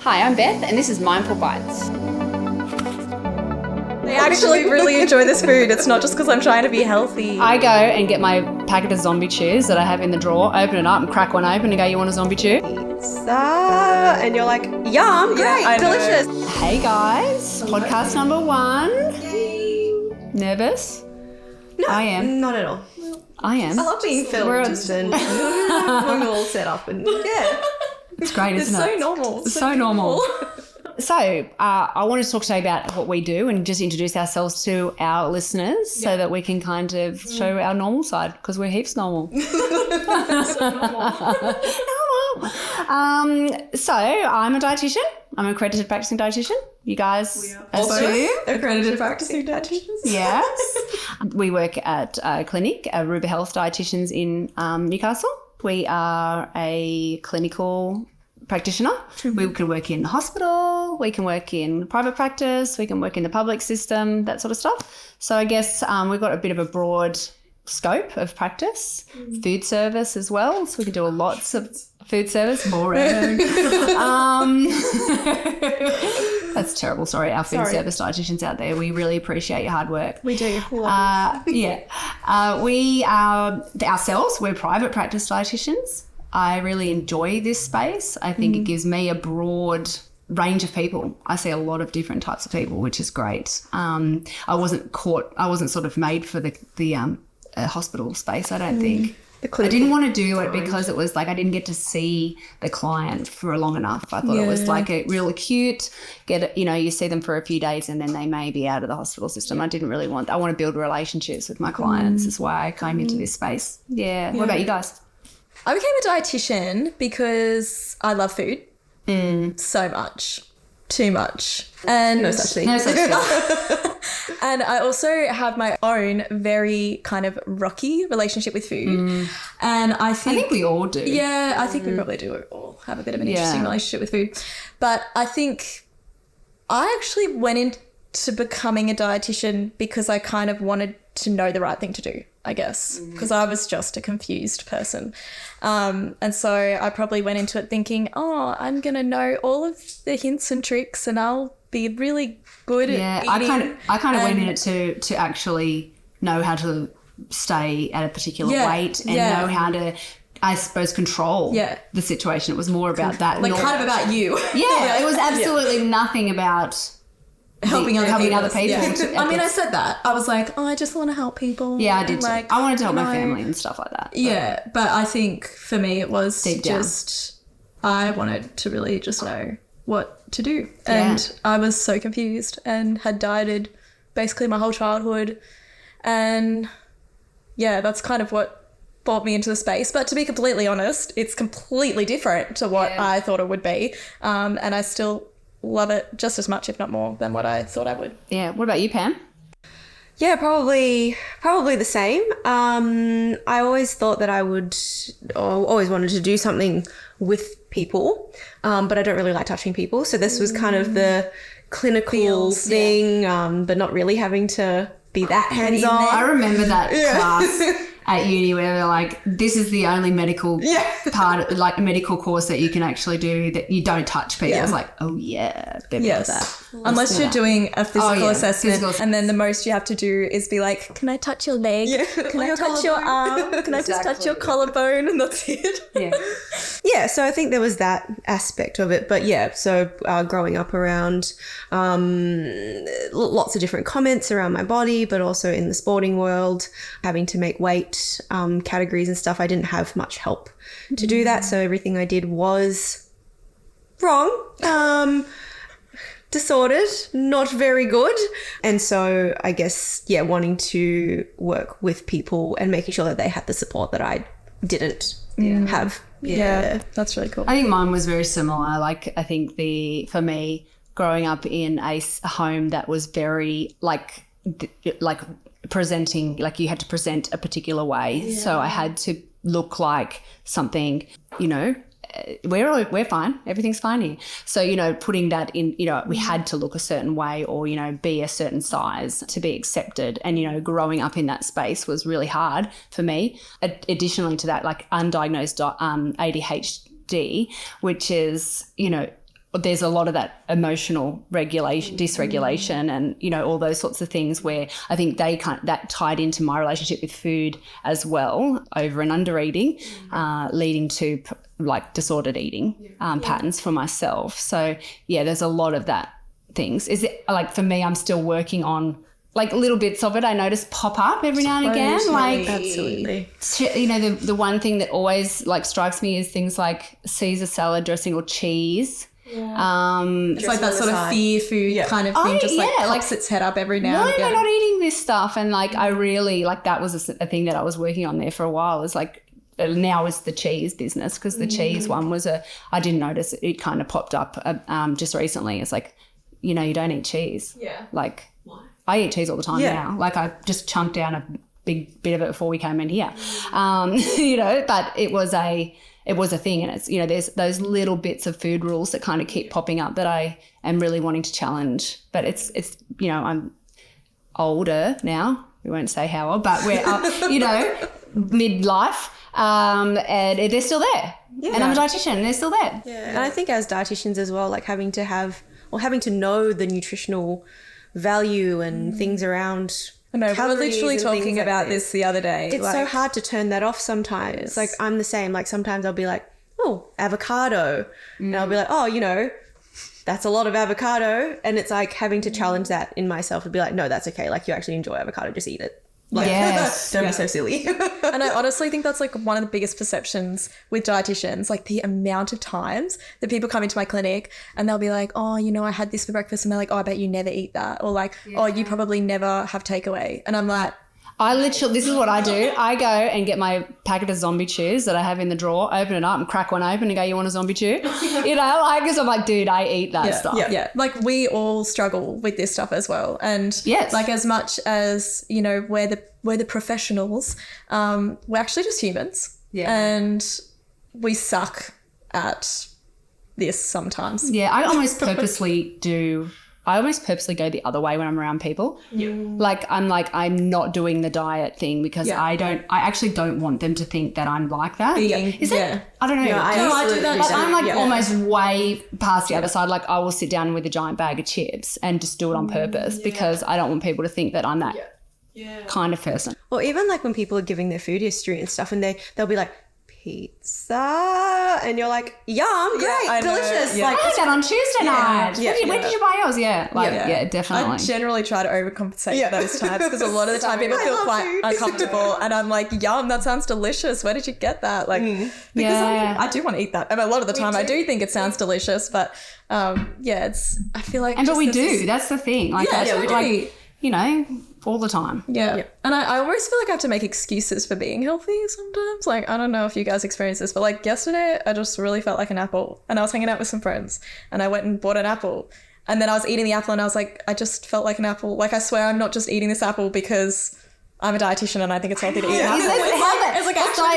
Hi, I'm Beth, and this is Mindful Bites. I actually really enjoy this food. It's not just because I'm trying to be healthy. I go and get my packet of zombie chews that I have in the drawer, open it up and crack one open and go, you want a zombie chew? And you're like, yum, great, delicious. Hey guys, podcast number 1. Yay. Nervous? No, I am. not at all. I am. I love being filmed and we're all set up and yeah. It's great, isn't It's it? so normal. It's so normal. So I wanted to talk today about what we do and just introduce ourselves to our listeners so that we can kind of show our normal side because we're heaps normal. So I'm a dietitian. I'm an accredited practicing dietitian. You guys Also accredited practicing dietitians. Yes. We work at a clinic, Arubah Health Dietitians in Newcastle. We are a clinical practitioner. Mm-hmm. We can work in the hospital, we can work in private practice, we can work in the public system, that sort of stuff. So I guess we've got a bit of a broad scope of practice, food service as well. So we can do lots of food service. Boring. That's terrible. Sorry, our food service dietitians out there. We really appreciate your hard work. We do. We are ourselves. We're private practice dietitians. I really enjoy this space. I think it gives me a broad range of people. I see a lot of different types of people, which is great. I wasn't sort of made for the hospital space, I don't think. I didn't want to do it because it was like I didn't get to see the client for long enough. I thought it was like a real acute, you see them for a few days and then they may be out of the hospital system. I didn't really I want to build relationships with my clients. That's why I came into this space. Yeah. What about you guys? I became a dietitian because I love food so much. Too much. And No such thing. And I also have my own very kind of rocky relationship with food. And I think we all do. Yeah, I think we probably do all have a bit of an interesting relationship with food. But I think I actually went into becoming a dietitian because I kind of wanted to know the right thing to do, I guess, because I was just a confused person. And so I probably went into it thinking, I'm going to know all of the hints and tricks and I'll be really good at eating. I kind of went in it to actually know how to stay at a particular weight and know how to, I suppose, control the situation. It was more about that. Like kind of about you. Yeah, it was absolutely nothing about helping other people. Yeah. I mean, I said that. I was like, I just want to help people. Yeah, I did too. I wanted to help my family and stuff like that. Yeah, but I think for me it was deep down. I wanted to really just know what to do. And I was so confused and had dieted basically my whole childhood. And yeah, that's kind of what brought me into the space. But to be completely honest, it's completely different to what I thought it would be. And I still love it just as much, if not more, than what I thought I would. Yeah. What about you, Pam? Yeah, probably the same. I always thought that I would, or always wanted to do something with people, but I don't really like touching people. So this was kind of the clinical thing, but not really having to be that hands-on. I remember that class at uni where they're like, this is the only medical part, like a medical course that you can actually do that you don't touch people. I was like, oh yeah, that. Unless you're doing a physical assessment and then the most you have to do is be like, can I touch your leg? Can I touch your arm? Can I just touch your collarbone? And that's it. Yeah, so I think there was that aspect of it. But yeah, so growing up around lots of different comments around my body, but also in the sporting world, having to make weight categories and stuff, I didn't have much help to do that. So everything I did was wrong. Disordered, not very good. And so I guess, wanting to work with people and making sure that they had the support that I didn't have. Yeah, that's really cool. I think mine was very similar. Like, I think for me, growing up in a home that was very like presenting, like you had to present a particular way. Yeah. So I had to look like something, we're fine. Everything's fine here. So, putting that in, we had to look a certain way or, be a certain size to be accepted. And, growing up in that space was really hard for me. Additionally to that, like undiagnosed ADHD, which is, there's a lot of that emotional regulation, dysregulation, and, you know, all those sorts of things where I think that tied into my relationship with food as well, over and under eating, leading to like disordered eating patterns for myself. So yeah, there's a lot of that things. Is it like, for me, I'm still working on like little bits of it. I notice pop up every now and again. Like, Absolutely. you know, the one thing that always like strikes me is things like Caesar salad dressing or cheese. Yeah. It's like that sort of fear food kind of thing, just like pops its head up every now and again. No, not eating this stuff. And like, I really, like, that was a thing that I was working on there for a while, is like, now is the cheese business, because the cheese one was I didn't notice it kind of popped up just recently. It's like, you know, you don't eat cheese. Yeah. Like, I eat cheese all the time now. Like, I just chunked down a big bit of it before we came in here. You know, but it was a thing, and it's, you know, there's those little bits of food rules that kind of keep popping up that I am really wanting to challenge. But it's you know, I'm older now. We won't say how old, but we're you know, midlife, and they're still there. Yeah. And I'm a dietitian, and they're still there. Yeah. And I think as dietitians as well, like having to know the nutritional value and things around. I know, we were literally talking about this the other day. It's so hard to turn that off sometimes. Yes. Like, I'm the same. Like, sometimes I'll be like, oh, avocado. And I'll be like, oh, you know, that's a lot of avocado. And it's like having to challenge that in myself and be like, no, that's okay. Like, you actually enjoy avocado, just eat it. Like, don't be so silly. And I honestly think that's like one of the biggest perceptions with dietitians, like the amount of times that people come into my clinic and they'll be like, oh, you know, I had this for breakfast, and they're like, oh, I bet you never eat that. Or like, oh, you probably never have takeaway. And I'm like, this is what I do. I go and get my packet of zombie chews that I have in the drawer, open it up and crack one open and go, you want a zombie chew? You know, like, because I'm like, dude, I eat that stuff. Yeah. Like, we all struggle with this stuff as well. And like, as much as, you know, we're the professionals, we're actually just humans. Yeah. And we suck at this sometimes. Yeah, I almost purposely go the other way when I'm around people. Yeah. I'm not doing the diet thing because I actually don't want them to think that I'm like that. I don't know. Yeah, I do that. But I'm like almost way past the other side. Like, I will sit down with a giant bag of chips and just do it on purpose because I don't want people to think that I'm that kind of person. Or even like when people are giving their food history and stuff, and they'll be like, pizza, and you're like, yum, great, delicious. Like, I had that on Tuesday night. When did you buy yours? Yeah, definitely. I generally try to overcompensate those times because a lot of the time people feel quite uncomfortable, and I'm like, yum, that sounds delicious. Where did you get that? Like, because I do want to eat that, and a lot of the time I do think it sounds delicious, but it's, I feel like, but we do. That's the thing. Like, we do. You know, all the time. Yeah. And I always feel like I have to make excuses for being healthy sometimes. Like, I don't know if you guys experience this, but like yesterday I just really felt like an apple, and I was hanging out with some friends and I went and bought an apple, and then I was eating the apple and I was like, I just felt like an apple. Like, I swear I'm not just eating this apple because I'm a dietitian and I think it's healthy to eat an apple. It's like actually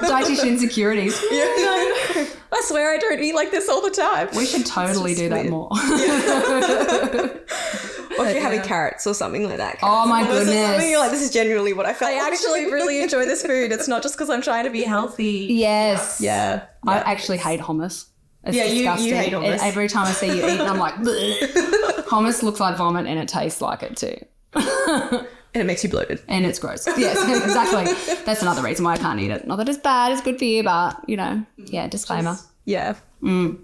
dietitian insecurities. I swear I don't eat like this all the time. We should totally do that more. Or if you're having carrots or something like that. Oh my goodness. You're like, this is genuinely what I felt. I actually really enjoy this food. It's not just because I'm trying to be healthy. Yes. Yeah. I actually hate hummus. It's disgusting. You hate hummus. Every time I see you eat, I'm like, hummus looks like vomit and it tastes like it too. And it makes you bloated. And it's gross. Yes, exactly. That's another reason why I can't eat it. Not that it's bad, it's good for you, but, you know, disclaimer. No,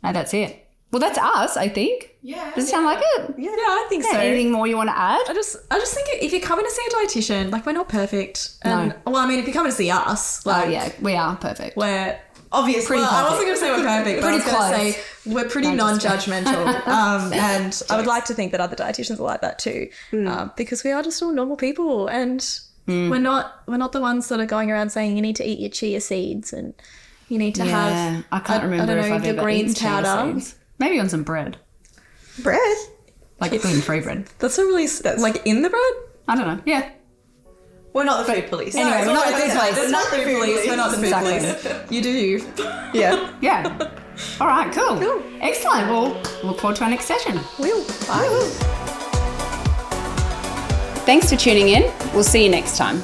that's it. Well, that's us, I think. Yeah. Does it sound like it? Yeah, I think so. Anything more you want to add? I just think if you're coming to see a dietitian, like, we're not perfect. And, well, I mean, if you're coming to see us, like, we are perfect. We're obviously pretty perfect. I wasn't going to say we're perfect, but I was going to say we're pretty non-judgmental. And I would like to think that other dietitians are like that too, because we are just all normal people, and we're not the ones that are going around saying you need to eat your chia seeds and you need to have I can't remember if I've ever eaten chia seeds. Maybe on some bread. Bread? Like gluten-free bread. That's a really... like in the bread? I don't know. Yeah. We're not the food police. Anyway, we're not the food police. We're not the food police. We're not the food police. You do you. Yeah. Yeah. All right, cool. Excellent. We'll look forward to our next session. Bye. Thanks for tuning in. We'll see you next time.